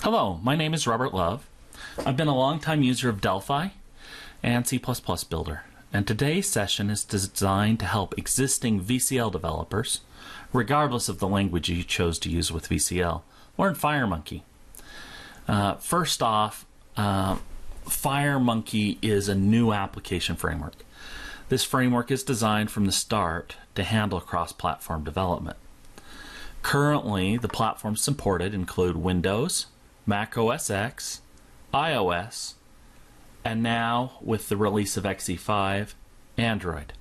Hello, my name is Robert Love. I've been a longtime user of Delphi and C++ Builder, and today's session is designed to help existing VCL developers, regardless of the language you chose to use with VCL, learn FireMonkey. First off, FireMonkey is a new application framework. This framework is designed from the start to handle cross-platform development. Currently, the platforms supported include Windows, Mac OS X, iOS, and now, with the release of XE5, Android.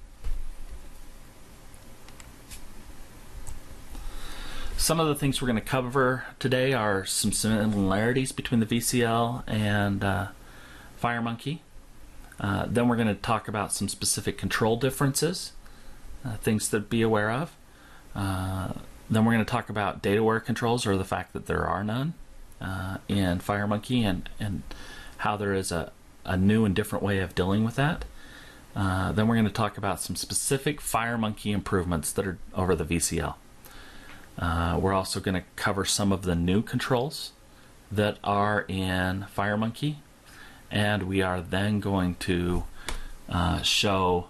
Some of the things we're going to cover today are some similarities between the VCL and FireMonkey. Then we're going to talk about some specific control differences, things to be aware of. Then we're going to talk about data-aware controls, or the fact that there are none in FireMonkey, and how there is a new and different way of dealing with that. Then we're going to talk about some specific FireMonkey improvements that are over the VCL. We're also going to cover some of the new controls that are in FireMonkey, and we are then going to show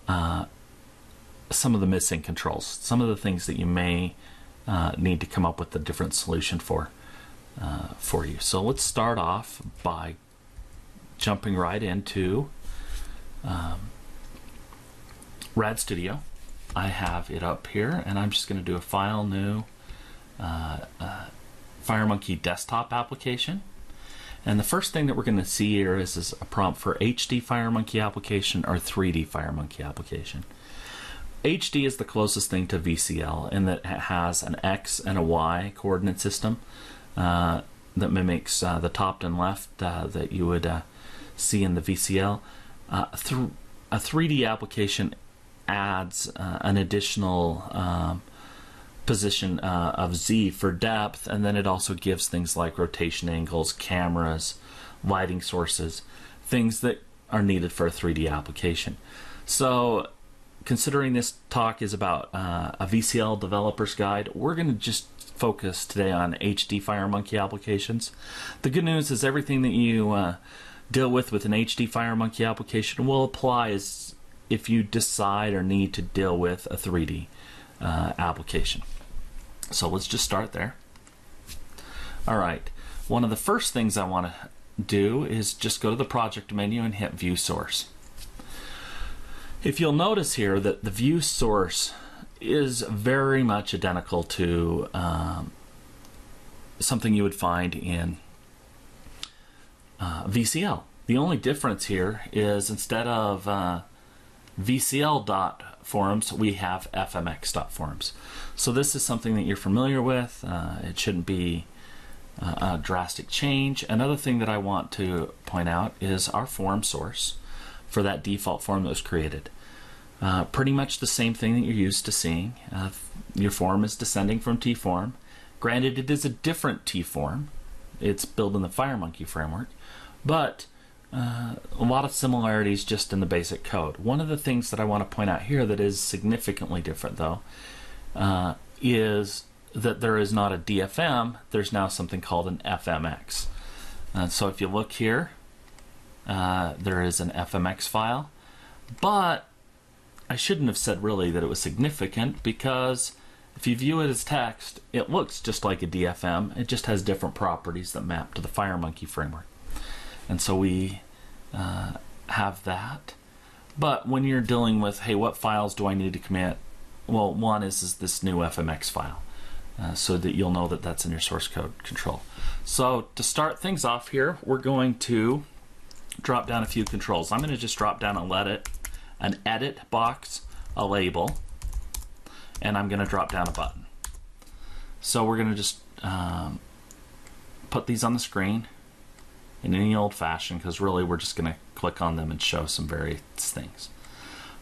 some of the missing controls, some of the things that you may need to come up with a different solution for you. So let's start off by jumping right into Rad Studio. I have it up here, and I'm just going to do a file new FireMonkey desktop application. And the first thing that we're going to see here is a prompt for HD FireMonkey application or 3D FireMonkey application. HD is the closest thing to VCL in that it has an X and a Y coordinate system that mimics the top and left that you would see in the VCL. A 3D application adds an additional position of Z for depth, and then it also gives things like rotation angles, cameras, lighting sources, things that are needed for a 3D application. So, considering this talk is about a VCL developer's guide, we're going to just focus today on HD FireMonkey applications. The good news is everything that you deal with an HD FireMonkey application will apply as if you decide or need to deal with a 3D application. So let's just start there. Alright, one of the first things I want to do is just go to the project menu and hit View Source. If you'll notice here that the view source is very much identical to something you would find in VCL. The only difference here is instead of VCL.forms, we have FMX.forms. So this is something that you're familiar with. It shouldn't be a drastic change. Another thing that I want to point out is our form source for that default form that was created. Pretty much the same thing that you're used to seeing. Your form is descending from T-form. Granted, it is a different T-form. It's built in the FireMonkey framework, but a lot of similarities just in the basic code. One of the things that I want to point out here that is significantly different, though, is that there is not a DFM. There's now something called an FMX. So if you look here, there is an FMX file, but I shouldn't have said really that it was significant, because if you view it as text, it looks just like a DFM. It just has different properties that map to the FireMonkey framework. And so we have that. But when you're dealing with, hey, what files do I need to commit? Well, one is this new FMX file, so that you'll know that that's in your source code control. So to start things off here, we're going to drop down a few controls. I'm going to just drop down an edit box, a label, and I'm going to drop down a button. So we're going to just put these on the screen in any old fashion, because really we're just going to click on them and show some various things.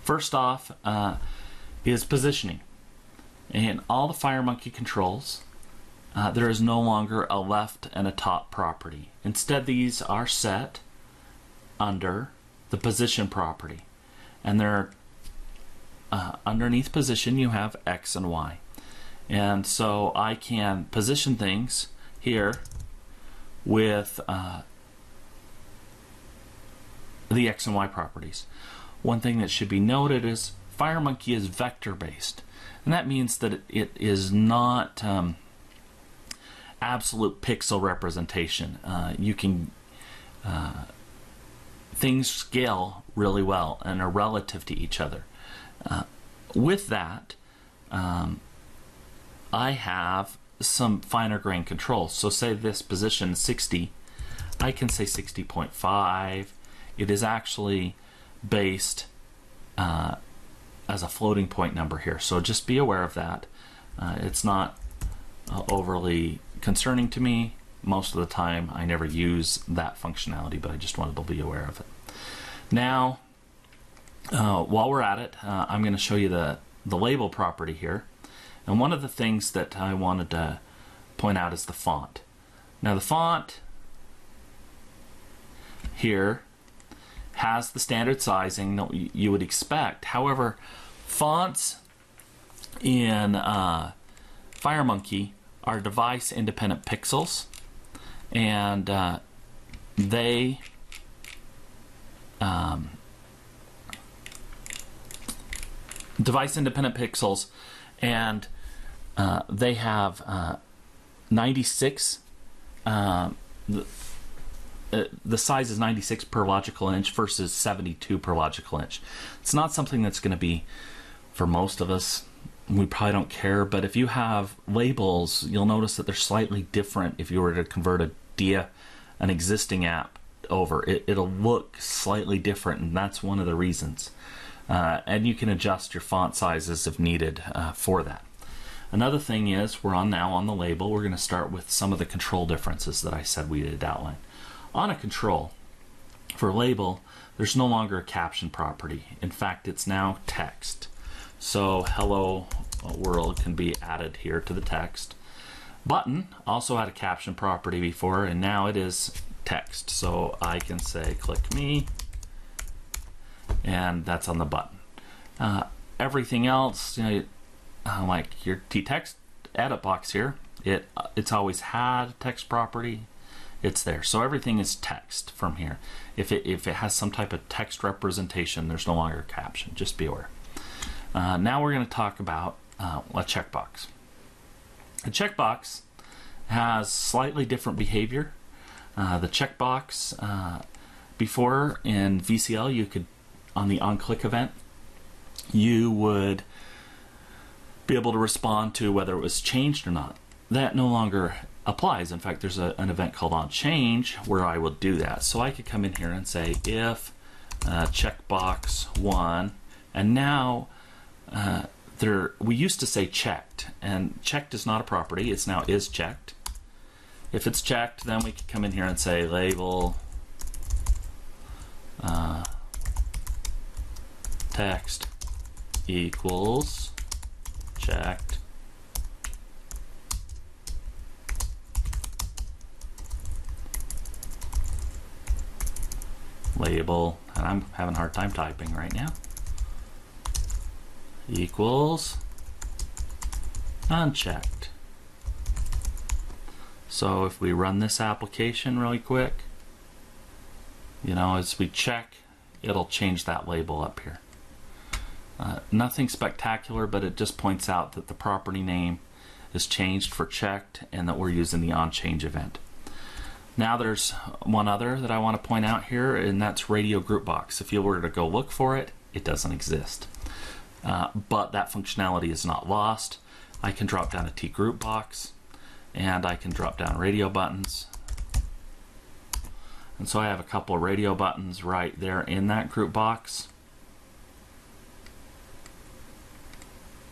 First off is positioning. In all the FireMonkey controls, there is no longer a left and a top property. Instead, these are set under the position property, and they're underneath position you have X and Y, and so I can position things here with the X and Y properties. One thing that should be noted is FireMonkey is vector-based, and that means that it is not absolute pixel representation. You can things scale really well and are relative to each other. With that, I have some finer grain controls. So say this position is 60, I can say 60.5. It is actually based as a floating point number here, so just be aware of that. It's not overly concerning to me. Most of the time I never use that functionality, but I just wanted to be aware of it. Now, while we're at it, I'm going to show you the label property here. And one of the things that I wanted to point out is the font. Now the font here has the standard sizing that you would expect. However, fonts in FireMonkey are device independent pixels, and they device independent pixels, and they have 96 the size is 96 per logical inch versus 72 per logical inch. It's not something that's going to be, for most of us, we probably don't care, but if you have labels, you'll notice that they're slightly different. If you were to convert an existing app over, it'll look slightly different, and that's one of the reasons. And you can adjust your font sizes if needed for that. Another thing is, we're now on the label. We're going to start with some of the control differences that I said we did outline. On a control, for label, there's no longer a caption property. In fact, it's now text. So hello world can be added here to the text. Button also had a caption property before, and now it is text. So I can say click me, and that's on the button. Everything else, like your t-text edit box here, it's always had a text property. It's there. So everything is text from here. If it has some type of text representation, there's no longer a caption. Just be aware. Now we're going to talk about a checkbox. A checkbox has slightly different behavior. The checkbox before in VCL, you could, on the on-click event, you would be able to respond to whether it was changed or not. That no longer applies. In fact, there's an event called onChange where I will do that. So I could come in here and say if checkbox 1, and now we used to say checked, and checked is not a property. It's now is checked. If it's checked, then we could come in here and say label text equals checked. Label, and I'm having a hard time typing right now, equals unchecked. So if we run this application really quick, as we check, it'll change that label up here. Nothing spectacular, but it just points out that the property name is changed for checked and that we're using the onChange event. Now there's one other that I want to point out here, and that's radio group box. If you were to go look for it, it doesn't exist. But that functionality is not lost. I can drop down a T group box, and I can drop down radio buttons. And so I have a couple of radio buttons right there in that group box.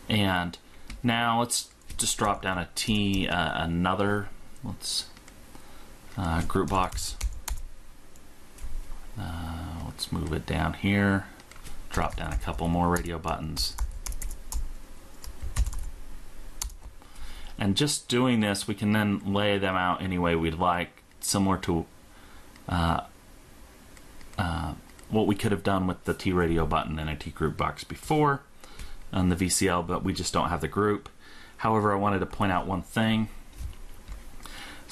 And now let's just drop down a T, let's group box. Let's move it down here. Drop down a couple more radio buttons. And just doing this, we can then lay them out any way we'd like, similar to what we could have done with the T radio button and a T group box before on the VCL, but we just don't have the group. However, I wanted to point out one thing.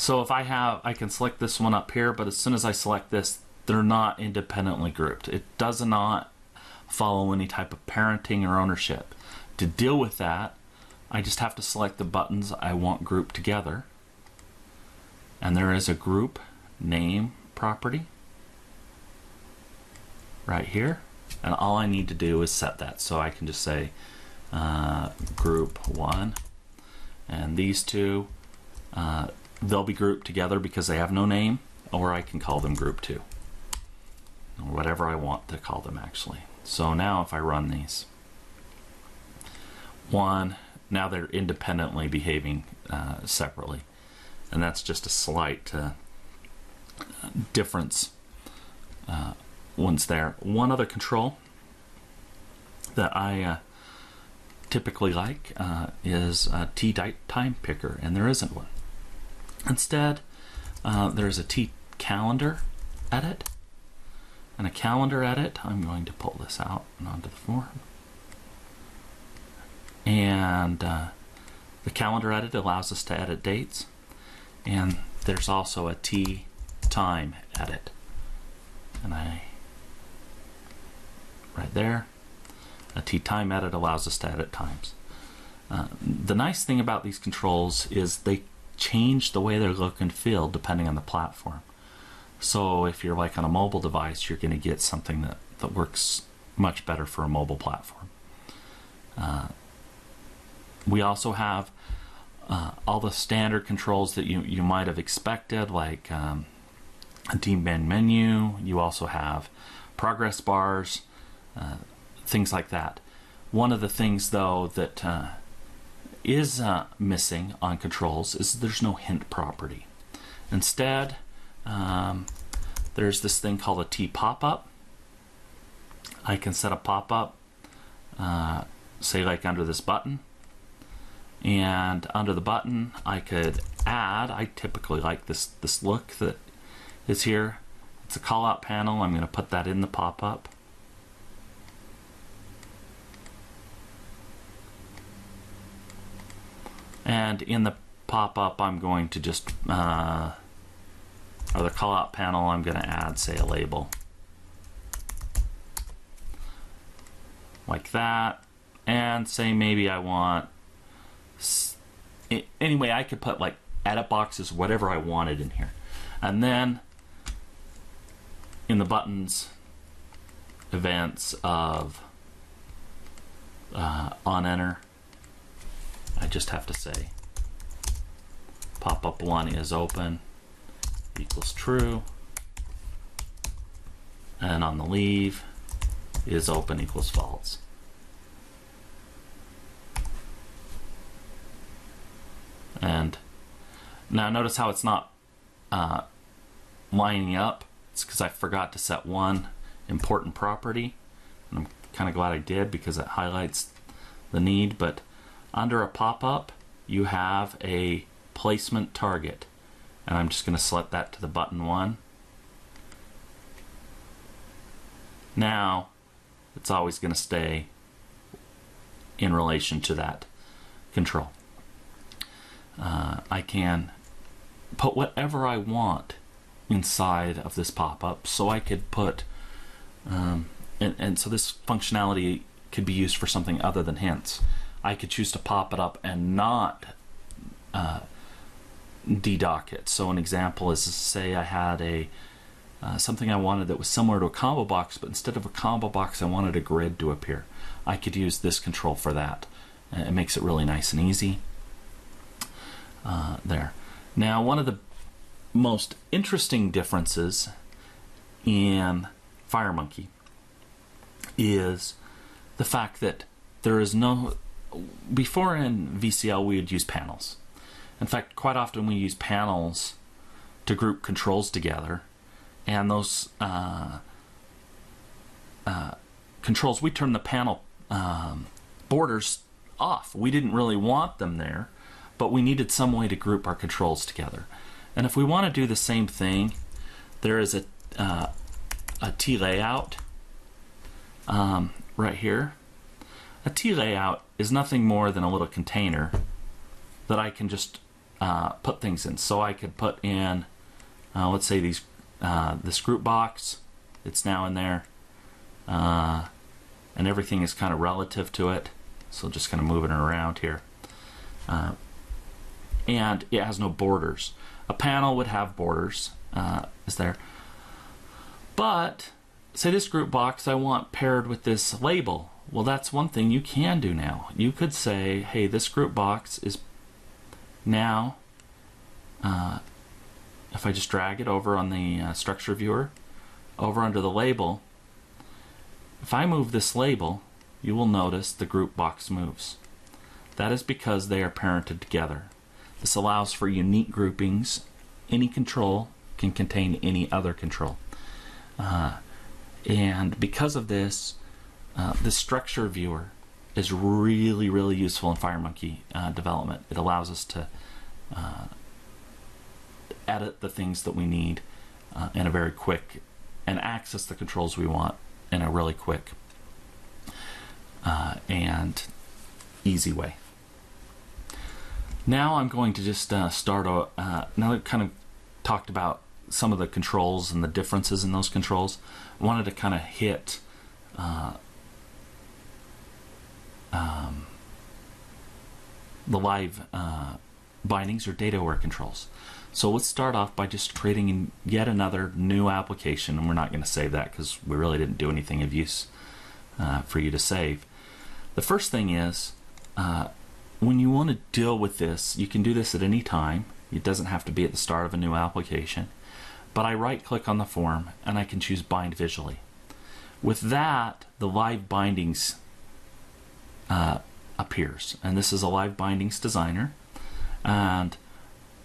So if I can select this one up here, but as soon as I select this, they're not independently grouped. It does not follow any type of parenting or ownership. To deal with that, I just have to select the buttons I want grouped together. And there is a group name property right here. And all I need to do is set that. So I can just say group 1. And these two, they'll be grouped together because they have no name, or I can call them group 2. Or whatever I want to call them, actually. So now if I run these, 1, now they're independently behaving separately. And that's just a slight difference once there. One other control that I typically like is a T time picker, and there isn't one. Instead, there's a T calendar edit. And a calendar edit, I'm going to pull this out and onto the form. And the calendar edit allows us to edit dates. And there's also a T time edit. And right there, a T time edit allows us to edit times. The nice thing about these controls is they change the way they look and feel depending on the platform. So if you're like on a mobile device, you're going to get something that works much better for a mobile platform. We also have all the standard controls that you might have expected, like a D-main menu. You also have progress bars, things like that. One of the things, though, that is missing on controls is there's no hint property. Instead, there's this thing called a T pop-up. I can set a pop-up, say like under this button, and under the button I could add, I typically like this look that is here. It's a call-out panel. I'm going to put that in the pop-up. And in the pop-up I'm going to just or the call-out panel, I'm going to add, say, a label. Like that. And say maybe I want... Anyway, I could put like edit boxes, whatever I wanted in here. And then in the buttons, events of on enter, I just have to say pop-up 1 is open equals true, and on the leave is open equals false. And now notice how it's not lining up. It's because I forgot to set one important property, and I'm kind of glad I did because it highlights the need. But under a pop-up you have a placement target, and I'm just going to select that to the button 1. Now it's always going to stay in relation to that control. I can put whatever I want inside of this pop-up, so I could put and so this functionality could be used for something other than hints. I could choose to pop it up and not dedock it. So an example is, say I had a something I wanted that was similar to a combo box, but instead of a combo box I wanted a grid to appear. I could use this control for that. It makes it really nice and easy. There. Now, one of the most interesting differences in FireMonkey is the fact that there is no... Before in VCL we would use panels. In fact, quite often we use panels to group controls together, and those controls, we turn the panel borders off. We didn't really want them there, but we needed some way to group our controls together. And if we want to do the same thing, there is a T layout right here. A T layout is nothing more than a little container that I can just put things in. So I could put in, let's say this group box. It's now in there, and everything is kind of relative to it. So just kind of moving it around here. And it has no borders. A panel would have borders, is there. But say this group box I want paired with this label. Well, that's one thing you can do now. You could say, hey, this group box is now, if I just drag it over on the structure viewer, over under the label, if I move this label, you will notice the group box moves. That is because they are parented together. This allows for unique groupings. Any control can contain any other control. And because of this, the structure viewer is really, really useful in FireMonkey development. It allows us to edit the things that we need in a very quick, and access the controls we want in a really quick and easy way. Now I'm going to just start now that I've kind of talked about some of the controls and the differences in those controls, I wanted to kind of hit the live bindings or data aware controls. So let's start off by just creating yet another new application, and we're not going to save that because we really didn't do anything of use for you to save. The first thing is, when you want to deal with this, you can do this at any time. It doesn't have to be at the start of a new application. But I right-click on the form, and I can choose Bind Visually. With that, the live bindings appears, and this is a live bindings designer. And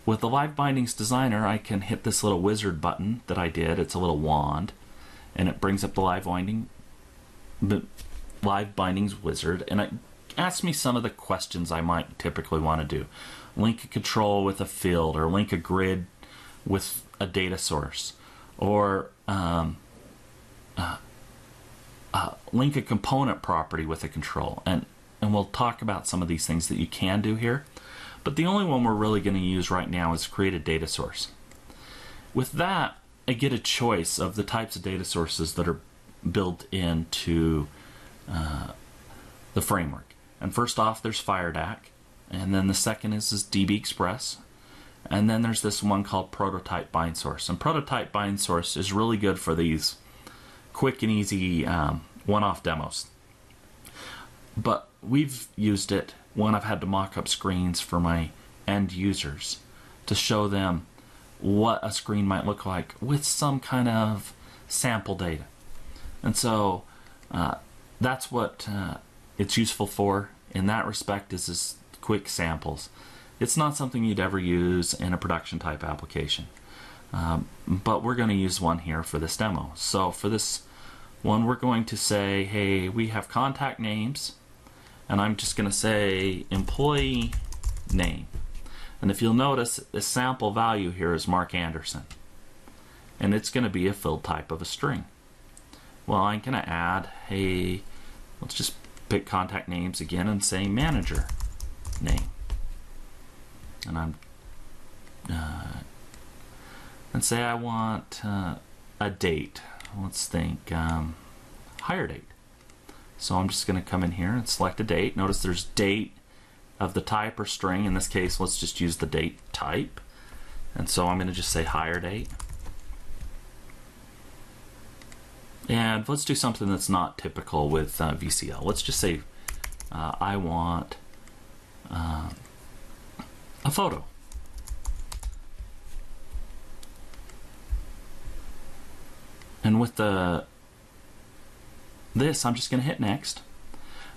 with the live bindings designer, I can hit this little wizard button that I did. It's a little wand, and it brings up the live bindings wizard, and it asks me some of the questions I might typically want to do. Link a control with a field, or link a grid with a data source, or link a component property with a control. And we'll talk about some of these things that you can do here. But the only one we're really going to use right now is create a data source. With that, I get a choice of the types of data sources that are built into the framework. And first off, there's FireDAC, and then the second is this DB Express, and then there's this one called Prototype Bind Source. And Prototype Bind Source is really good for these quick and easy one-off demos. But we've used it when I've had to mock up screens for my end users to show them what a screen might look like with some kind of sample data. And so that's what it's useful for in that respect, is quick samples. It's not something you'd ever use in a production type application. But we're going to use one here for this demo. So for this one, we're going to say, hey, we have contact names, and I'm just going to say employee name. And if you'll notice, the sample value here is Mark Anderson, and it's going to be a filled type of a string. Well, I'm going to add, hey, let's just pick contact names again and say manager name. And I'm and say I want a date. Let's think hire date. So I'm just going to come in here and select a date. Notice there's date of the type or string. In this case, let's just use the date type. And so I'm going to just say hire date. And let's do something that's not typical with VCL. Let's just say I want a photo. And with this, I'm just going to hit next.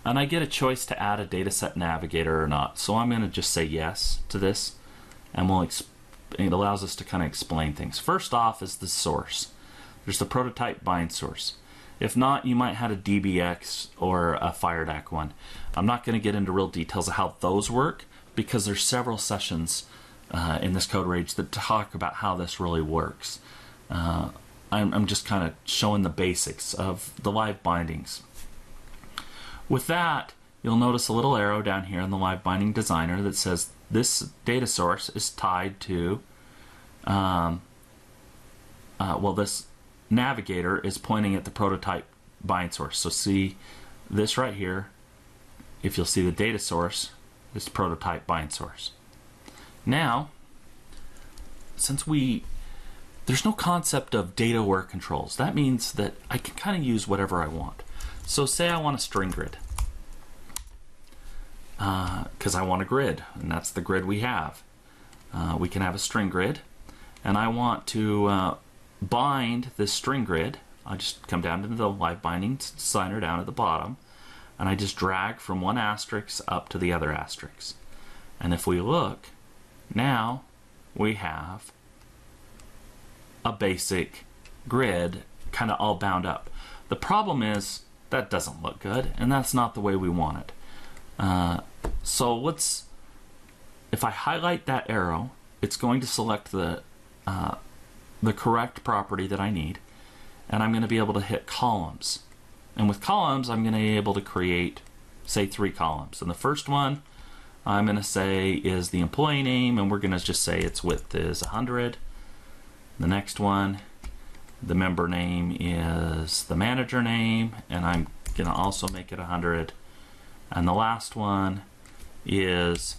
And I get a choice to add a dataset navigator or not. So I'm going to just say yes to this. And it allows us to kind of explain things. First off is the source. There's the prototype bind source. If not, you might have a DBX or a FireDAC one. I'm not going to get into real details of how those work, because there's several sessions in this CodeRage that talk about how this really works. I'm just kind of showing the basics of the live bindings. With that, you'll notice a little arrow down here in the live binding designer that says this data source is tied to, well, this navigator is pointing at the prototype bind source. So see this right here, if you'll see the data source, is the prototype bind source. Now, since there's no concept of data aware controls, that means that I can kind of use whatever I want. So say I want a string grid, because I want a grid, and that's the grid we have. We can have a string grid, and I want to bind this string grid. I just come down to the live binding designer down at the bottom, and I just drag from one asterisk up to the other asterisk. And if we look, now we have a basic grid kind of all bound up. The problem is that doesn't look good, and that's not the way we want it. So if I highlight that arrow, it's going to select the correct property that I need, and I'm going to be able to hit columns. And with columns, I'm going to be able to create, say, 3 columns. And the first one I'm going to say is the employee name, and we're going to just say its width is 100. The next one, the member name is the manager name, and I'm going to also make it 100. And the last one is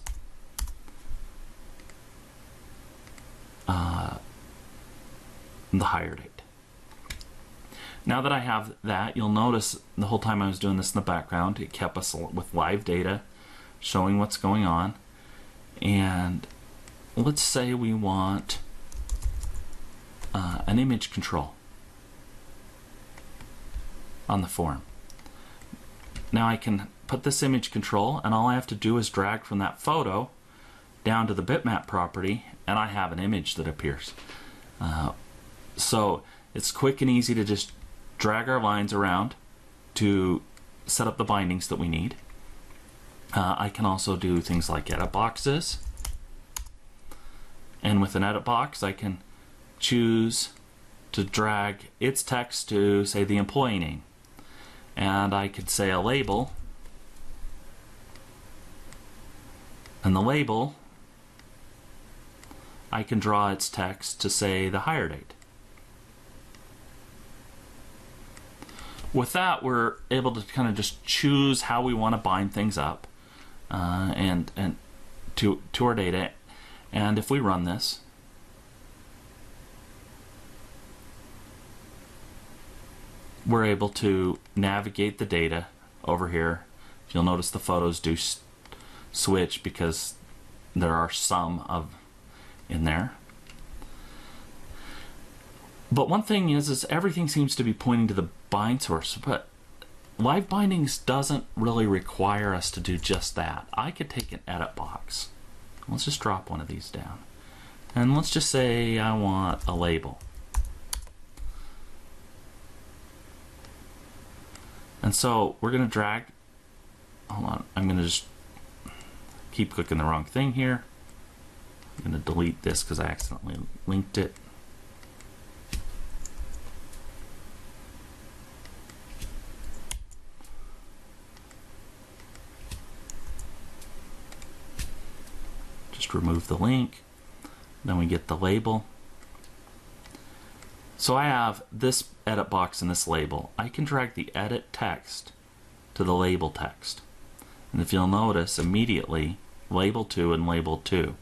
the hire date. Now that I have that, you'll notice the whole time I was doing this in the background, it kept us with live data showing what's going on. And let's say we want an image control on the form. Now I can put this image control, and all I have to do is drag from that photo down to the bitmap property, and I have an image that appears. So it's quick and easy to just drag our lines around to set up the bindings that we need. I can also do things like edit boxes, and with an edit box I can choose to drag its text to, say, the employee name, and I could say a label, and the label I can draw its text to, say, the hire date. With that, we're able to kind of just choose how we want to bind things up and to our data. And if we run this, we're able to navigate the data over here. You'll notice the photos do switch because there are some in there. But one thing is everything seems to be pointing to the bind source, but live bindings doesn't really require us to do just that. I could take an edit box. Let's just drop one of these down. And let's just say I want a label. And so we're going to drag, hold on, I'm going to just keep clicking the wrong thing here. I'm going to delete this because I accidentally linked it. Just remove the link. Then we get the label. So I have this edit box and this label. I can drag the edit text to the label text. And if you'll notice, immediately label 2 and label 2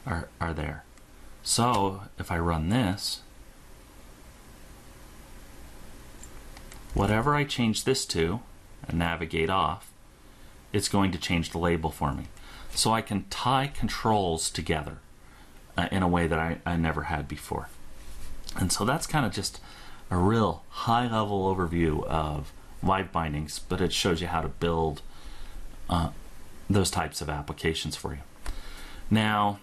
are there. So if I run this, whatever I change this to and navigate off, it's going to change the label for me. So I can tie controls together in a way that I never had before. And so that's kind of just a real high-level overview of live bindings, but it shows you how to build those types of applications for you. Now,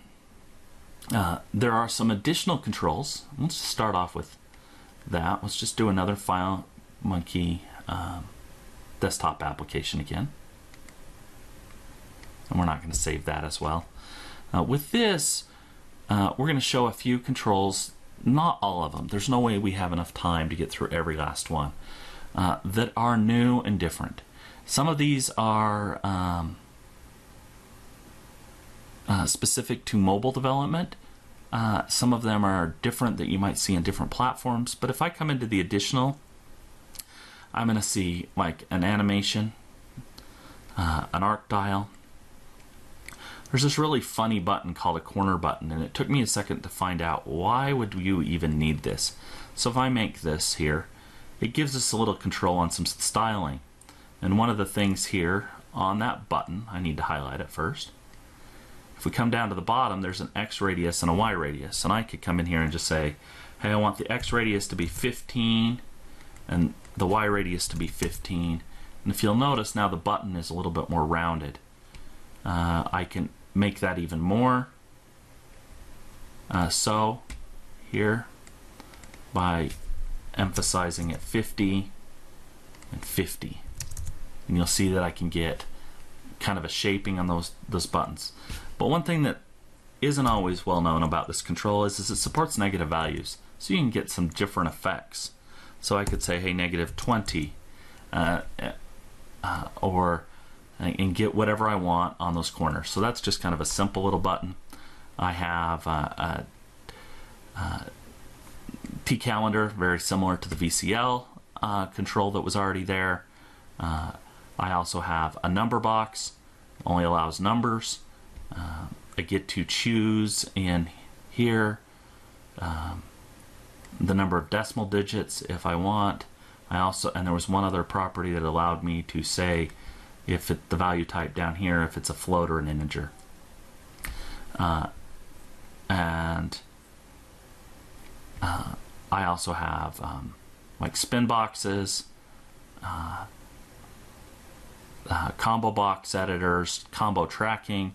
there are some additional controls. Let's start off with that. Let's just do another FireMonkey desktop application again. And we're not going to save that as well. With this, we're going to show a few controls, not all of them. There's no way we have enough time to get through every last one, that are new and different. Some of these are specific to mobile development. Some of them are different that you might see in different platforms. But if I come into the additional, I'm going to see like an animation, an arc dial. There's this really funny button called a corner button, and it took me a second to find out why would you even need this. So if I make this here, it gives us a little control on some styling. And one of the things here on that button, I need to highlight it first. If we come down to the bottom, there's an X radius and a Y radius. And I could come in here and just say, hey, I want the X radius to be 15 and the Y radius to be 15. And if you'll notice, now the button is a little bit more rounded. I can make that even more. So here, by emphasizing at 50 and 50. And you'll see that I can get kind of a shaping on those buttons. But one thing that isn't always well known about this control is it supports negative values. So you can get some different effects. So I could say, hey, negative 20, and get whatever I want on those corners. So that's just kind of a simple little button. I have a T-calendar, very similar to the VCL control that was already there. I also have a number box, only allows numbers. I get to choose in here the number of decimal digits if I want. And there was one other property that allowed me to say if the value type down here, if it's a float or an integer. And I also have like spin boxes, combo box editors, combo tracking,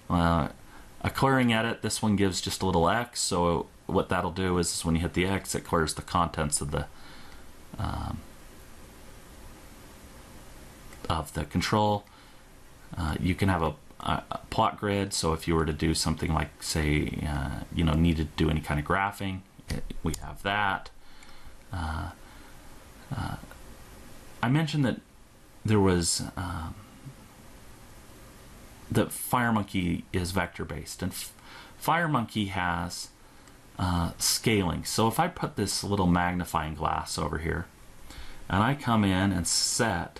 a clearing edit. This one gives just a little X, so what that'll do is when you hit the X, it clears the contents of the control. You can have a plot grid, so if you were to do something like, say, needed to do any kind of graphing, we have that. I mentioned that there was that FireMonkey is vector-based, and FireMonkey has scaling. So if I put this little magnifying glass over here, and I come in and set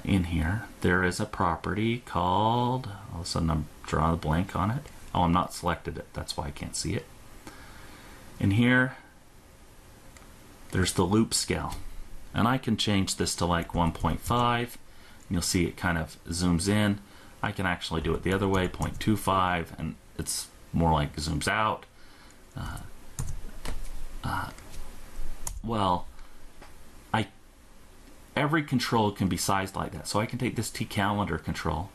in here, there is a property called, all of a sudden I'm drawing a blank on it. Oh, I'm not selected it, that's why I can't see it. In here, there's the loop scale. And I can change this to like 1.5. You'll see it kind of zooms in. I can actually do it the other way, 0.25, and it's more like zooms out. Every control can be sized like that. So I can take this T-calendar control,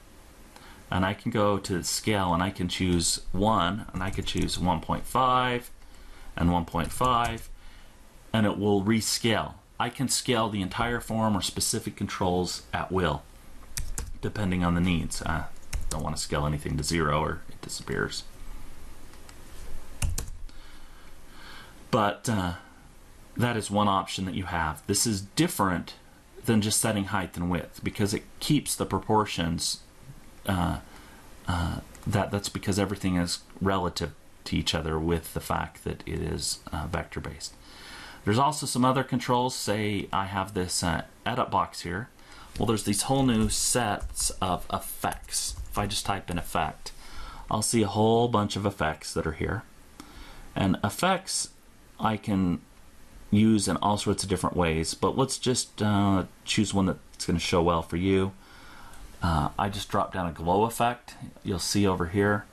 and I can go to scale, and I can choose 1, and I could choose 1.5 and 1.5, and it will rescale. I can scale the entire form or specific controls at will, depending on the needs. I don't want to scale anything to 0 or it disappears. But that is one option that you have. This is different than just setting height and width because it keeps the proportions. That's because everything is relative to each other with the fact that it is vector-based. There's also some other controls. Say I have this edit box here. Well, there's these whole new sets of effects. If I just type in effect, I'll see a whole bunch of effects that are here. And effects I can use in all sorts of different ways, but let's just choose one that's going to show well for you. I just dropped down a glow effect. You'll see over here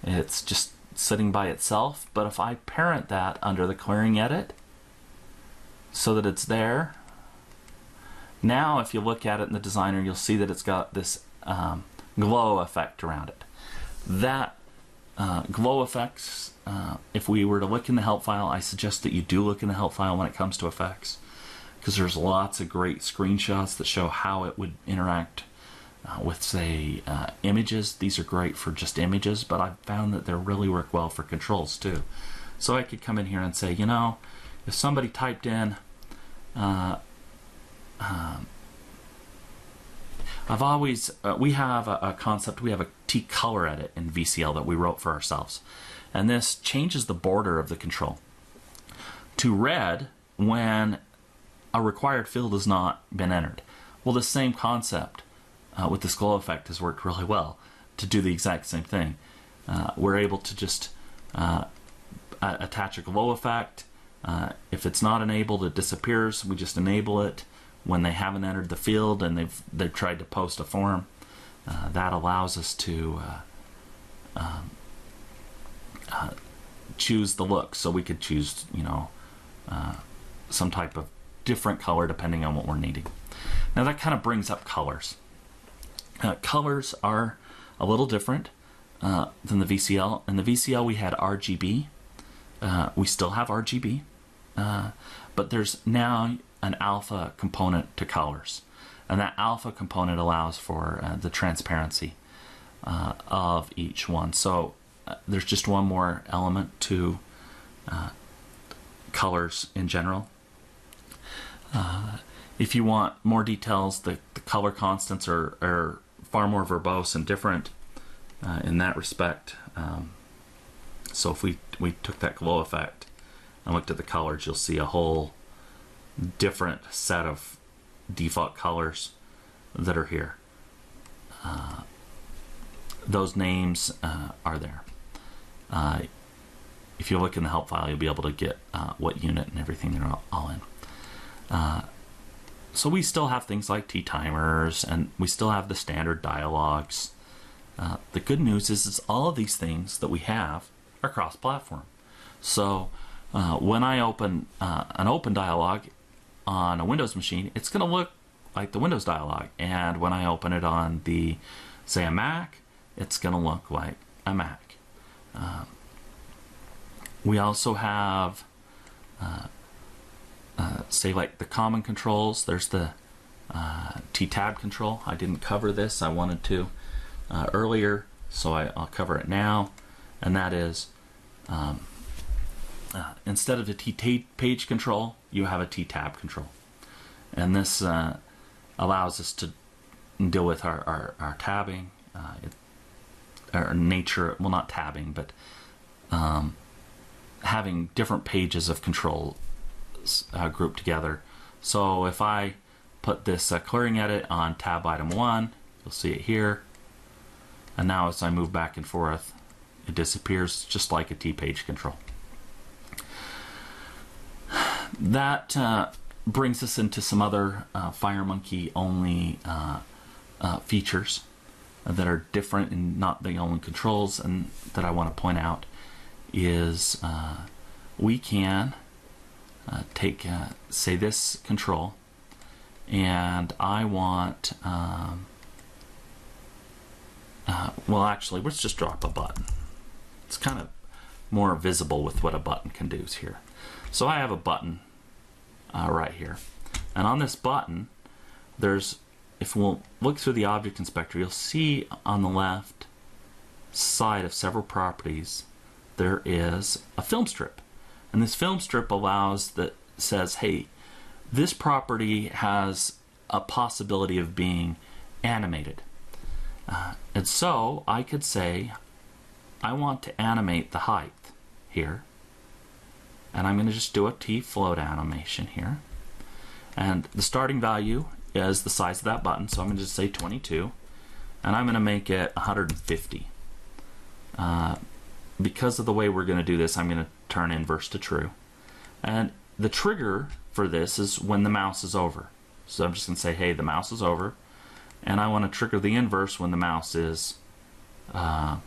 it's just sitting by itself, but if I parent that under the clearing edit so that it's there, now if you look at it in the designer, you'll see that it's got this glow effect around it. That glow effects, if we were to look in the help file, I suggest that you do look in the help file when it comes to effects, because there's lots of great screenshots that show how it would interact with, say, images. These are great for just images, but I've found that they really work well for controls too. So I could come in here and say, you know, if somebody typed in I've always, we have a concept, we have a T-color edit in VCL that we wrote for ourselves. And this changes the border of the control to red when a required field has not been entered. Well, the same concept with this glow effect has worked really well to do the exact same thing. We're able to just attach a glow effect. If it's not enabled, it disappears. We just enable it when they haven't entered the field and they've tried to post a form. That allows us to choose the look. So we could choose, you know, some type of different color depending on what we're needing. Now that kind of brings up colors. Colors are a little different than the VCL. In the VCL we had RGB. We still have RGB, but there's now an alpha component to colors. And that alpha component allows for the transparency of each one. So there's just one more element to colors in general. If you want more details, the color constants are far more verbose and different in that respect. So if we took that glow effect and looked at the colors, you'll see a whole different set of default colors that are here. Those names are there. If you look in the help file, you'll be able to get what unit and everything they're all in. So we still have things like T-timers, and we still have the standard dialogues. The good news is all of these things that we have are cross-platform. So when I open an open dialog on a Windows machine, it's going to look like the Windows dialog. And when I open it on the, say, a Mac, it's going to look like a Mac. We also have, say, like the common controls. There's the T-tab control. I didn't cover this. I wanted to earlier, so I'll cover it now. And that is, instead of the T-page control, you have a T-tab control. And this allows us to deal with our tabbing, our nature, well, not tabbing, but having different pages of control grouped together. So if I put this clearing edit on tab item 1, you'll see it here. And now as I move back and forth, it disappears just like a T-page control. That brings us into some other FireMonkey only features that are different and not the only controls, and that I want to point out is we can take, say, this control, and I want, well, actually, let's just drop a button. It's kind of more visible with what a button can do here. So I have a button right here, and on this button, there's, if we'll look through the object inspector, you'll see on the left side of several properties there is a film strip, and this film strip says, hey, this property has a possibility of being animated, and so I could say I want to animate the height here, and I'm going to just do a T-float animation here, and the starting value is the size of that button, so I'm going to just say 22, and I'm going to make it 150. Because of the way we're going to do this, I'm going to turn inverse to true, and the trigger for this is when the mouse is over. So I'm just going to say, hey, the mouse is over, and I want to trigger the inverse when the mouse is mouse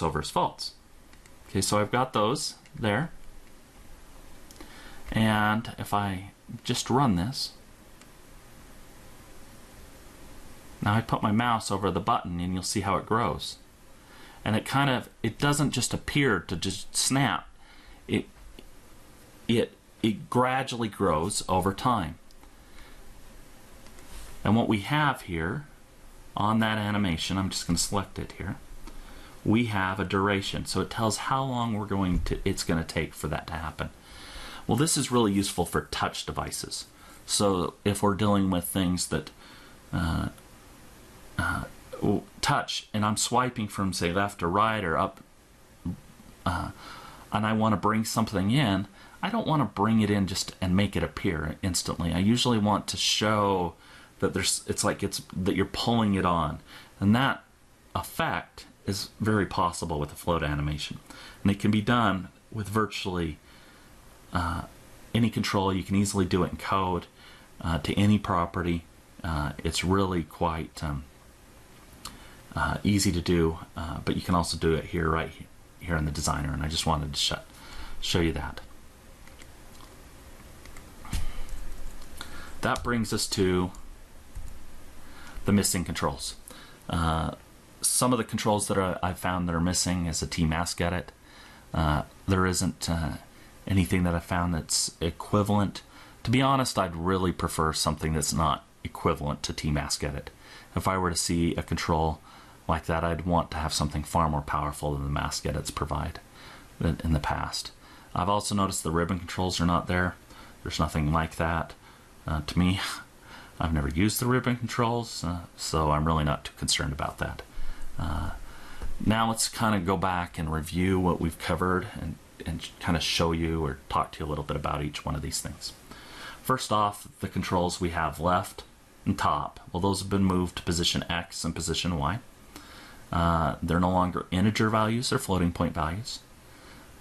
over is false. Okay, so I've got those there, and if I just run this, now I put my mouse over the button and you'll see how it grows. And it doesn't just appear to just snap. It gradually grows over time. And what we have here on that animation, I'm just going to select it here, we have a duration. So it tells how long it's going to take for that to happen. Well, this is really useful for touch devices. So if we're dealing with things that touch, and I'm swiping from, say, left to right or up, and I want to bring something in, I don't want to bring it in just and make it appear instantly. I usually want to show that that you're pulling it on, and that effect is very possible with a float animation, and it can be done with virtually any control. You can easily do it in code to any property. It's really quite easy to do, but you can also do it right here in the designer, and I just wanted to show you that. That brings us to the missing controls. Some of the controls that I've found that are missing is a T-mask edit. There isn't anything that I found that's equivalent. To be honest, I'd really prefer something that's not equivalent to T-mask edit. If I were to see a control like that, I'd want to have something far more powerful than the mask edits provide in the past. I've also noticed the ribbon controls are not there. There's nothing like that. To me, I've never used the ribbon controls, so I'm really not too concerned about that. Now let's kind of go back and review what we've covered and kind of show you or talk to you a little bit about each one of these things. First off, the controls we have left and top. Well, those have been moved to position X and position Y. They're no longer integer values, they're floating point values.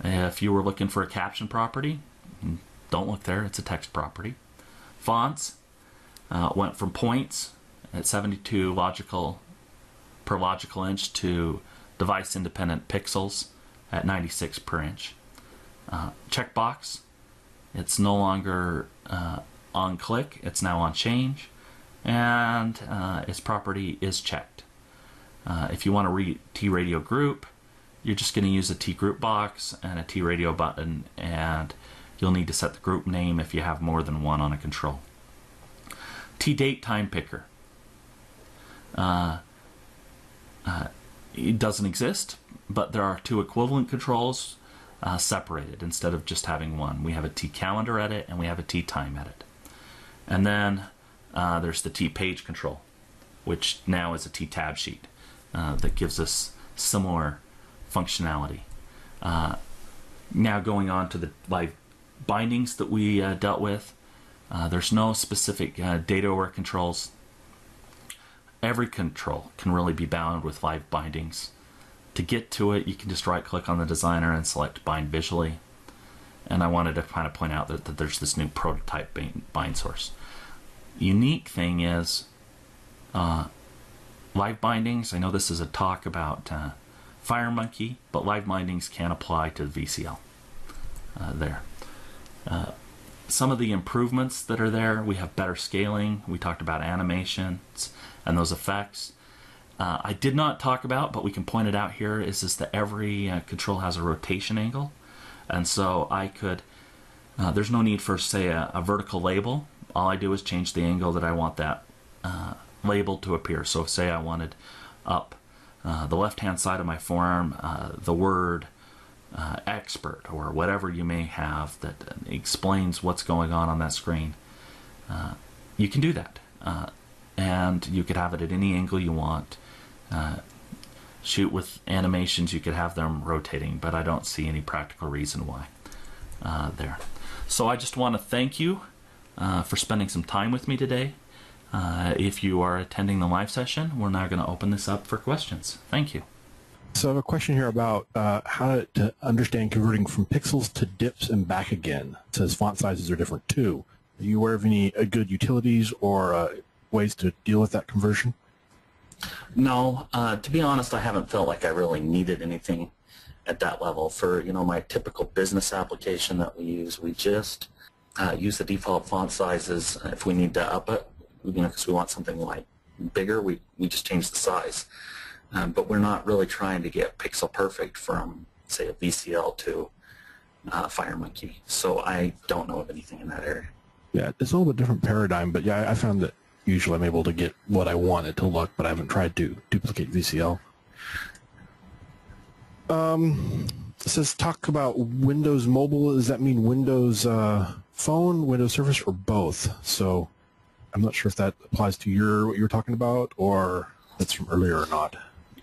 If you were looking for a caption property, don't look there, it's a text property. Fonts went from points at 72 per logical inch to device independent pixels at 96 per inch. Checkbox, it's no longer on click, it's now on change, and its property is checked. If you want to read T-radio group, you're just going to use a T-group box and a T-radio button, and you'll need to set the group name if you have more than one on a control. T-date time picker. It doesn't exist, but there are two equivalent controls separated instead of just having one. We have a T-calendar edit and we have a T-time edit. And then there's the T-page control, which now is a T-tab sheet that gives us similar functionality. Now going on to the live bindings that we dealt with, there's no specific data-aware controls. Every control can really be bound with live bindings. To get to it, you can just right-click on the designer and select Bind Visually. And I wanted to kind of point out that there's this new prototype bind source. Unique thing is live bindings. I know this is a talk about FireMonkey, but live bindings can apply to the VCL there. Some of the improvements that are there, we have better scaling. We talked about animations and those effects. I did not talk about, but we can point it out here, is that every control has a rotation angle. And so I could, there's no need for, say, a vertical label. All I do is change the angle that I want that label to appear. So say I wanted up the left-hand side of my form, the word expert or whatever you may have that explains what's going on that screen. You can do that. And you could have it at any angle you want. Shoot with animations, you could have them rotating, but I don't see any practical reason why there. So I just want to thank you for spending some time with me today. If you are attending the live session, we're now going to open this up for questions. Thank you. So I have a question here about how to understand converting from pixels to dips and back again. It says font sizes are different too. Are you aware of any good utilities or ways to deal with that conversion? No, to be honest, I haven't felt like I really needed anything at that level. For my typical business application that we just use the default font sizes. If we need to up it, because we want something like bigger, we just change the size. But we're not really trying to get pixel perfect from, say, a VCL to FireMonkey. So I don't know of anything in that area. Yeah, it's a little bit different paradigm, but yeah, I found that usually I'm able to get what I want it to look, but I haven't tried to duplicate VCL. It says talk about Windows Mobile. Does that mean Windows Phone, Windows Surface, or both? So I'm not sure if that applies to what you were talking about, or that's from earlier or not.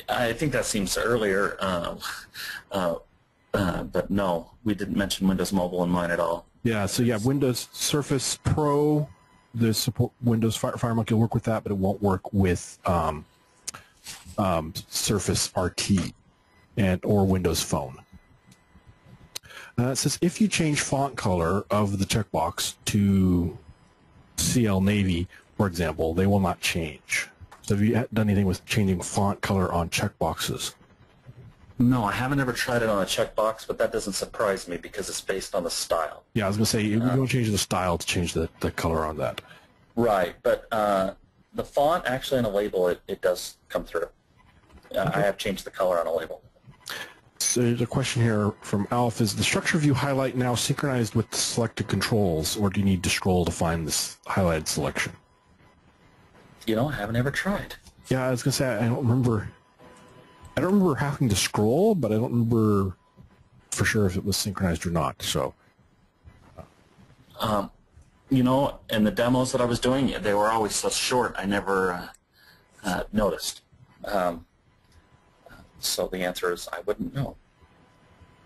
I think that seems earlier, but no, we didn't mention Windows Mobile in mine at all. Yeah, so yeah, Windows Surface Pro, the support Windows FireMonkey will work with that, but it won't work with Surface RT or Windows Phone. It says if you change font color of the checkbox to CL Navy, for example, they will not change. So have you done anything with changing font color on checkboxes? No, I haven't ever tried it on a checkbox, but that doesn't surprise me because it's based on the style. Yeah, I was going to say, you don't change the style to change the color on that. Right, but the font actually on a label, it does come through. Okay. I have changed the color on a label. So there's a question here from Alf. Is the structure view highlight now synchronized with the selected controls, or do you need to scroll to find this highlighted selection? You know, I haven't ever tried. Yeah, I was going to say, I don't remember having to scroll, but I don't remember for sure if it was synchronized or not. So, you know, in the demos that I was doing, they were always so short, I never noticed. So the answer is I wouldn't know.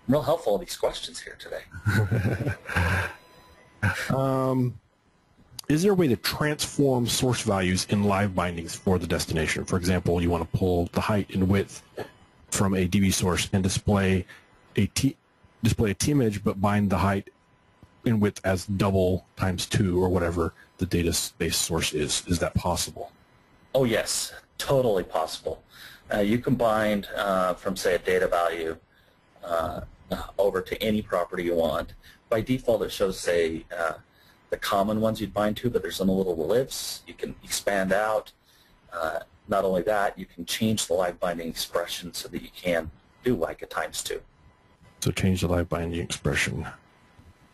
I'm real helpful in these questions here today. Is there a way to transform source values in live bindings for the destination? For example, you want to pull the height and width from a DB source and display a T image, but bind the height and width as double times 2 or whatever the database source is. Is that possible? Oh yes, totally possible. You can bind from, say, a data value over to any property you want. By default, it shows, say, the common ones you'd bind to, but there's some little libs. You can expand out. Not only that, you can change the live binding expression so that you can do like a times 2. So change the live binding expression.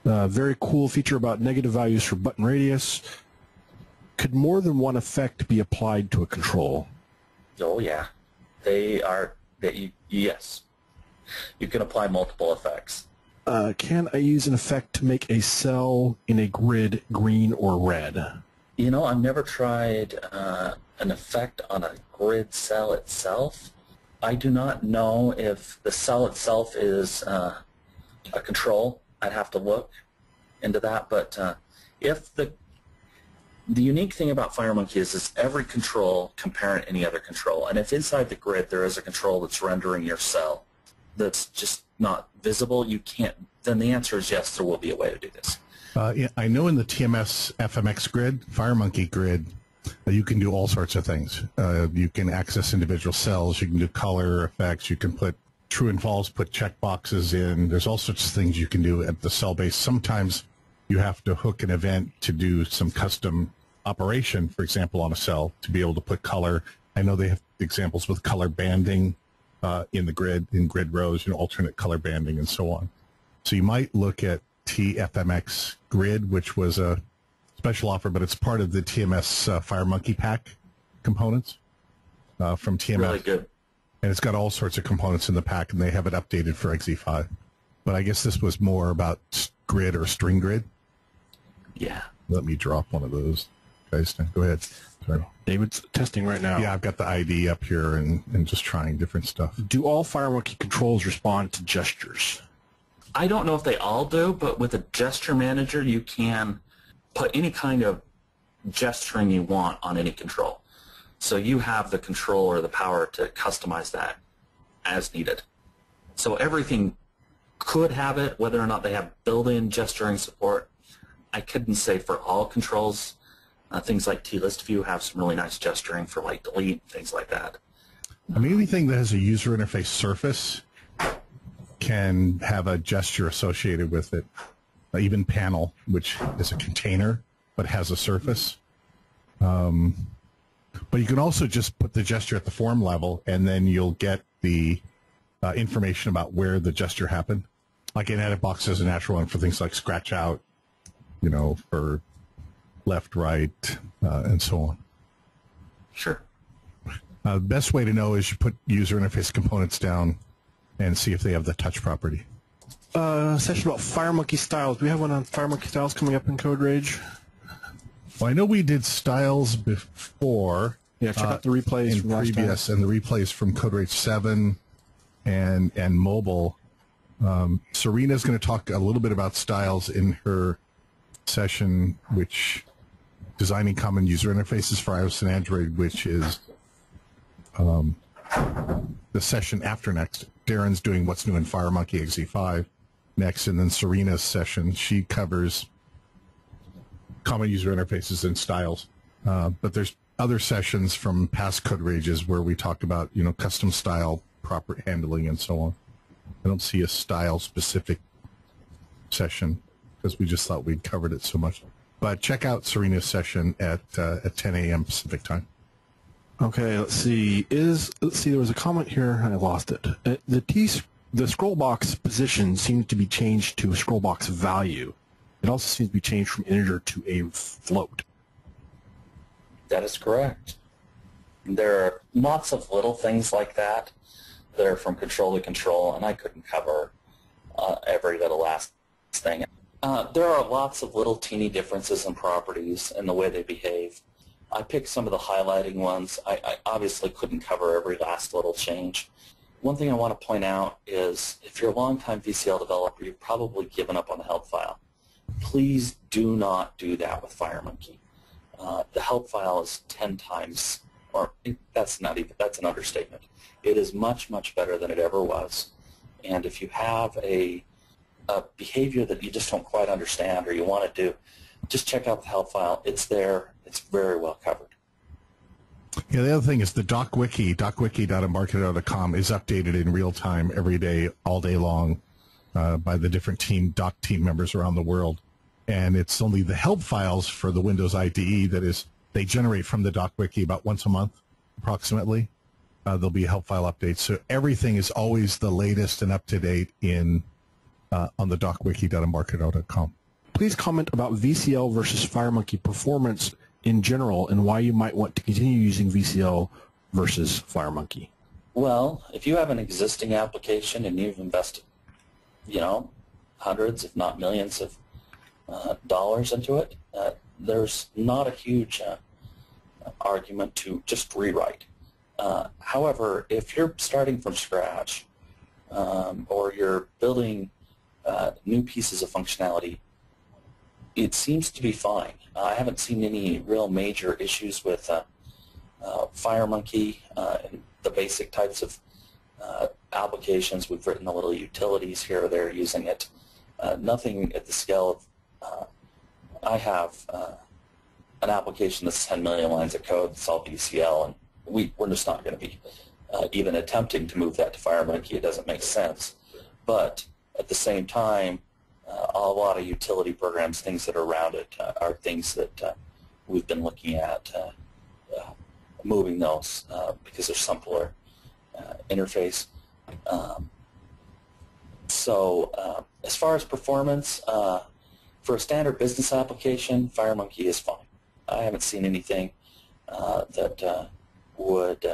Very cool feature about negative values for button radius. Could more than one effect be applied to a control? Oh yeah, yes. You can apply multiple effects. Can I use an effect to make a cell in a grid green or red? You know, I've never tried an effect on a grid cell itself. I do not know if the cell itself is a control. I'd have to look into that. But if the unique thing about FireMonkey is every control can parent any other control. And if inside the grid there is a control that's rendering your cell that's just not visible, you can't, then the answer is yes, there will be a way to do this. Yeah, I know in the TMS FMX grid, FireMonkey grid, you can do all sorts of things. You can access individual cells, you can do color effects, you can put true and false, put checkboxes in. There's all sorts of things you can do at the cell base. Sometimes you have to hook an event to do some custom operation, for example, on a cell to be able to put color. I know they have examples with color banding in the grid, in grid rows, you know, alternate color banding and so on. So you might look at TFMX grid, which was a special offer, but it's part of the TMS FireMonkey pack components from TMS. Really good. And it's got all sorts of components in the pack, and they have it updated for XZ5. But I guess this was more about grid or string grid. Yeah. Let me drop one of those. Guys, go ahead. Sorry. David's testing right now. Yeah, I've got the ID up here and just trying different stuff. Do all FireMonkey controls respond to gestures? I don't know if they all do, but with a gesture manager, you can put any kind of gesturing you want on any control. So you have the control or the power to customize that as needed. So everything could have it, whether or not they have built-in gesturing support. I couldn't say for all controls. Things like T-list view have some really nice gesturing for like delete, things like that. I mean, anything that has a user interface surface can have a gesture associated with it. Even panel, which is a container but has a surface. But you can also just put the gesture at the form level, and then you'll get the information about where the gesture happened. Like in edit box is a natural one for things like scratch out, you know, for left, right, and so on. Sure. The best way to know is you put user interface components down and see if they have the touch property. session about FireMonkey styles. Do we have one on FireMonkey styles coming up in CodeRage? Well, I know we did styles before. Yeah, check out the replays in from last previous time. and the replays from CodeRage 7 and mobile. Serena's going to talk a little bit about styles in her session, which designing common user interfaces for iOS and Android, which is the session after next. Darren's doing what's new in FireMonkey XE5 next, and then Serena's session, she covers common user interfaces and styles. But there's other sessions from past CodeRages where we talked about, custom style, proper handling, and so on. I don't see a style-specific session because we just thought we'd covered it so much. But check out Serena's session at 10 a.m. Pacific time. Okay, let's see. There was a comment here, and I lost it. The scroll box position seems to be changed to a scroll box value. It also seems to be changed from integer to a float. That is correct. There are lots of little things like that that are from control to control, and I couldn't cover every little last thing. There are lots of little teeny differences in properties and the way they behave. I picked some of the highlighting ones. I obviously couldn't cover every last little change. One thing I want to point out is if you're a longtime VCL developer, you've probably given up on the help file. Please do not do that with FireMonkey. The help file is 10 times, or that's an understatement. It is much, much better than it ever was. And if you have a behavior that you just don't quite understand or you want to do, just check out the help file. It's there. It's very well covered. Yeah, the other thing is the doc wiki, docwiki.embarcadero.com, is updated in real time every day, all day long, by the different doc team members around the world. And it's only the help files for the Windows IDE they generate from the doc wiki about once a month, approximately. There'll be help file updates. So everything is always the latest and up to date on the docwiki.embarcadero.com. Please comment about VCL versus FireMonkey performance in general and why you might want to continue using VCL versus FireMonkey. Well, if you have an existing application and you've invested, hundreds, if not millions of dollars into it, there's not a huge argument to just rewrite. However, if you're starting from scratch or you're building new pieces of functionality, it seems to be fine. I haven't seen any real major issues with FireMonkey and the basic types of applications. We've written a little utilities here or there using it. Nothing at the scale of I have an application that's 10 million lines of code. It's all VCL, and we're just not going to be even attempting to move that to FireMonkey. It doesn't make sense. But at the same time, a lot of utility programs, things that are around it, are things that we've been looking at moving those because they're simpler interface. So as far as performance, for a standard business application, FireMonkey is fine. I haven't seen anything that would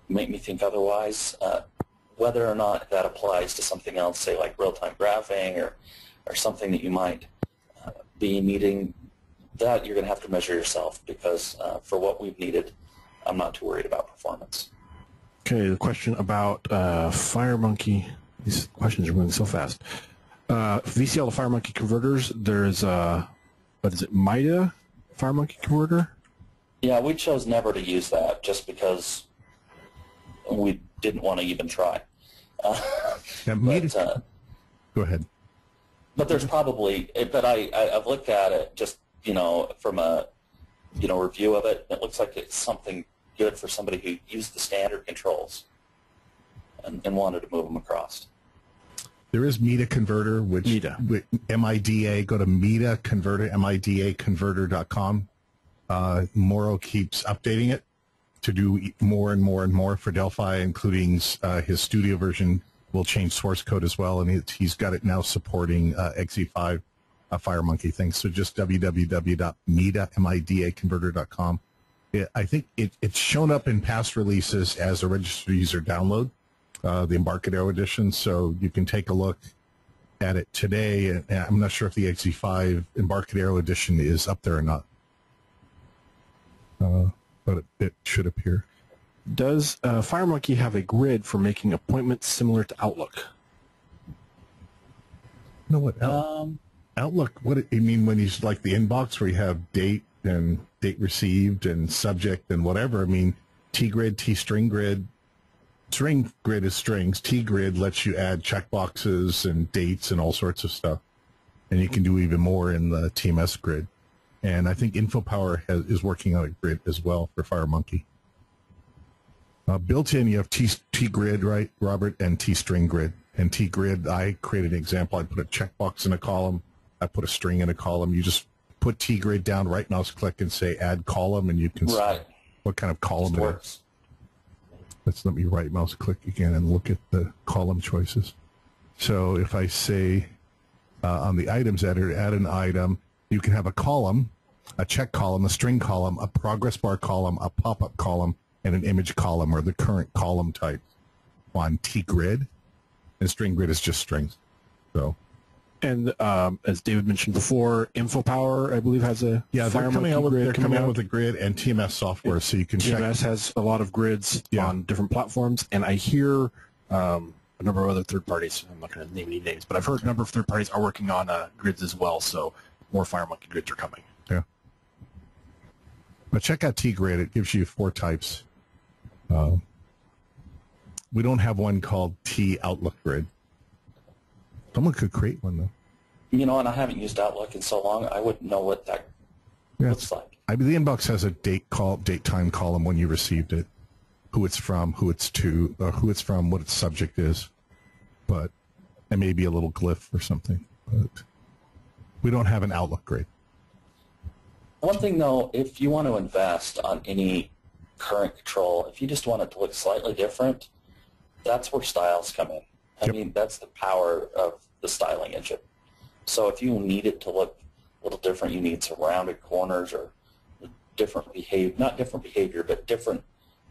make me think otherwise. Whether or not that applies to something else, say like real-time graphing or something that you might be needing, that you're going to have to measure yourself because for what we've needed, I'm not too worried about performance. Okay, the question about FireMonkey. These questions are moving so fast. VCL to FireMonkey converters, there's what is it, MIDA FireMonkey converter? Yeah, we chose never to use that just because we didn't want to even try. Go ahead. But there's probably, I've looked at it just, from a, review of it. It looks like it's something good for somebody who used the standard controls and wanted to move them across. There is MIDA converter, which MIDA. Go to MIDA converter, MIDAconverter.com. Morrow keeps updating it to do more and more and more for Delphi, including his studio version will change source code as well, and he's got it now supporting XE5 FireMonkey things. So just www.midaconverter.com. I think it's shown up in past releases as a registered user download, the Embarcadero edition, so you can take a look at it today, and I'm not sure if the XE5 Embarcadero edition is up there or not. But it should appear. Does FireMonkey have a grid for making appointments similar to Outlook? You know what? Outlook, you mean when you like the inbox where you have date and date received and subject and whatever? I mean, T-grid, T-string grid. String grid is strings. T-grid lets you add checkboxes and dates and all sorts of stuff. And you can do even more in the TMS grid. And I think InfoPower is working on a grid as well for FireMonkey. Built in, you have T-grid, right, Robert, and T-string grid. And T-grid, I created an example. I put a checkbox in a column. I put a string in a column. You just put T-grid down, right mouse click, and say add column, and you can see what kind of column it is. Let me right mouse click again and look at the column choices. So if I say on the items editor, add an item, you can have a column, a check column, a string column, a progress bar column, a pop-up column, and an image column, or the current column type on T-grid. And string grid is just strings. So, and as David mentioned before, InfoPower, I believe, has a they're coming out with a grid and TMS software, so you can check. TMS has a lot of grids on different platforms, and I hear a number of other third parties. I'm not going to name any names, but I've heard a number of third parties are working on grids as well. So more FireMonkey grids are coming. Yeah. But check out T-grid. It gives you 4 types. We don't have one called T-Outlook grid. Someone could create one, though. You know, and I haven't used Outlook in so long, I wouldn't know what that looks like. I mean, the inbox has a date time column when you received it, who it's from, who it's to, who it's from, what its subject is, but and maybe a little glyph or something. But we don't have an Outlook grid. One thing, though, if you want to invest on any current control, if you just want it to look slightly different, that's where styles come in. I mean, that's the power of the styling engine. So if you need it to look a little different, you need some rounded corners or different behavior, not different behavior, but different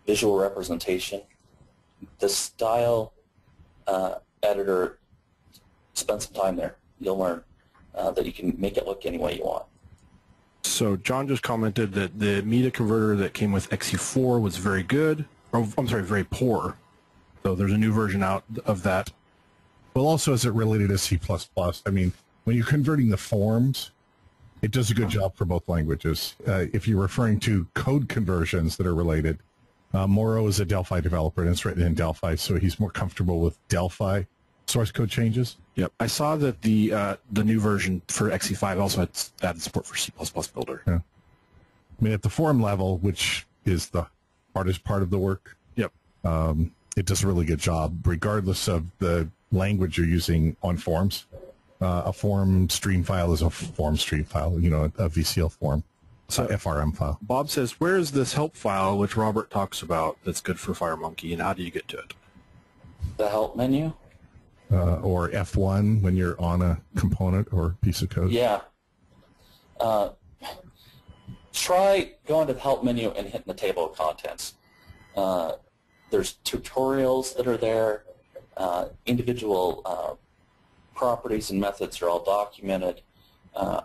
visual representation. The style editor, spend some time there. You'll learn that you can make it look any way you want. So John just commented that the media converter that came with XE4 was very good. Or, I'm sorry, very poor. So there's a new version out of that. Well, also as it related to C++, I mean, when you're converting the forms, it does a good job for both languages. If you're referring to code conversions that are related, Moro is a Delphi developer, and it's written in Delphi, so he's more comfortable with Delphi source code changes. Yep. I saw that the new version for XE5 also had added support for C++ Builder. Yeah. I mean, at the form level, which is the hardest part of the work, it does a really good job, regardless of the language you're using on forms. A form stream file is a form stream file, you know, a VCL form, so FRM file. Bob says, where is this help file, which Robert talks about, that's good for FireMonkey, and how do you get to it? The help menu? Or F1 when you're on a component or piece of code? Yeah. Try going to the help menu and hitting the table of contents. There's tutorials that are there. Individual properties and methods are all documented.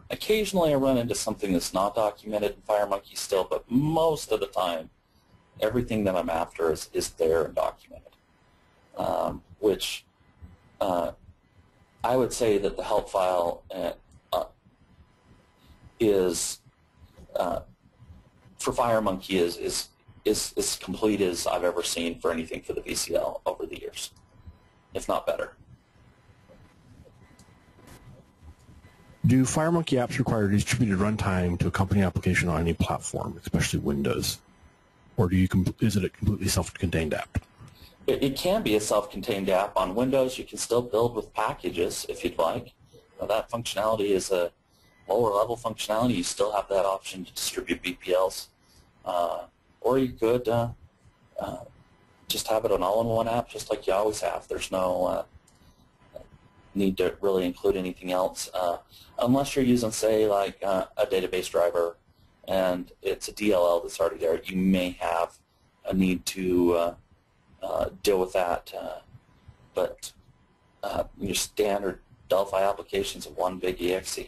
Occasionally I run into something that's not documented in FireMonkey still, but most of the time everything that I'm after is there and documented, which I would say that the help file is for FireMonkey is as complete as I've ever seen for anything for the VCL over the years, if not better. Do FireMonkey apps require distributed runtime to accompany an application on any platform, especially Windows? Or is it a completely self-contained app? It can be a self-contained app. On Windows, you can still build with packages if you'd like. Now, that functionality is a lower-level functionality. You still have that option to distribute VPLs. Or you could just have it an all-in-one app, just like you always have. There's no need to really include anything else, unless you're using, say, like a database driver, and it's a DLL that's already there. You may have a need to deal with that, but your standard Delphi applications of one big exe.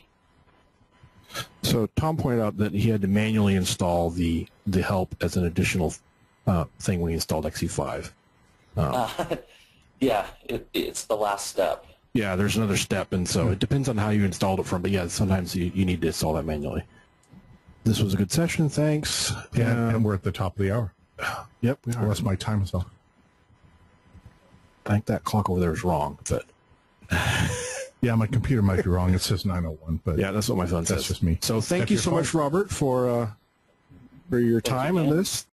So Tom pointed out that he had to manually install the help as an additional thing when he installed XE5. Yeah, it's the last step. Yeah, there's another step, and so it depends on how you installed it from. But yeah, sometimes you need to install that manually. This was a good session. Thanks. Yeah, and we're at the top of the hour. Yep, we are. Unless my time is off. I think that clock over there is wrong, but Yeah, my computer might be wrong. It says 9:01, but yeah, that's what my phone says. that's just me. So thank That's you your so fault. much, Robert, for your time in this.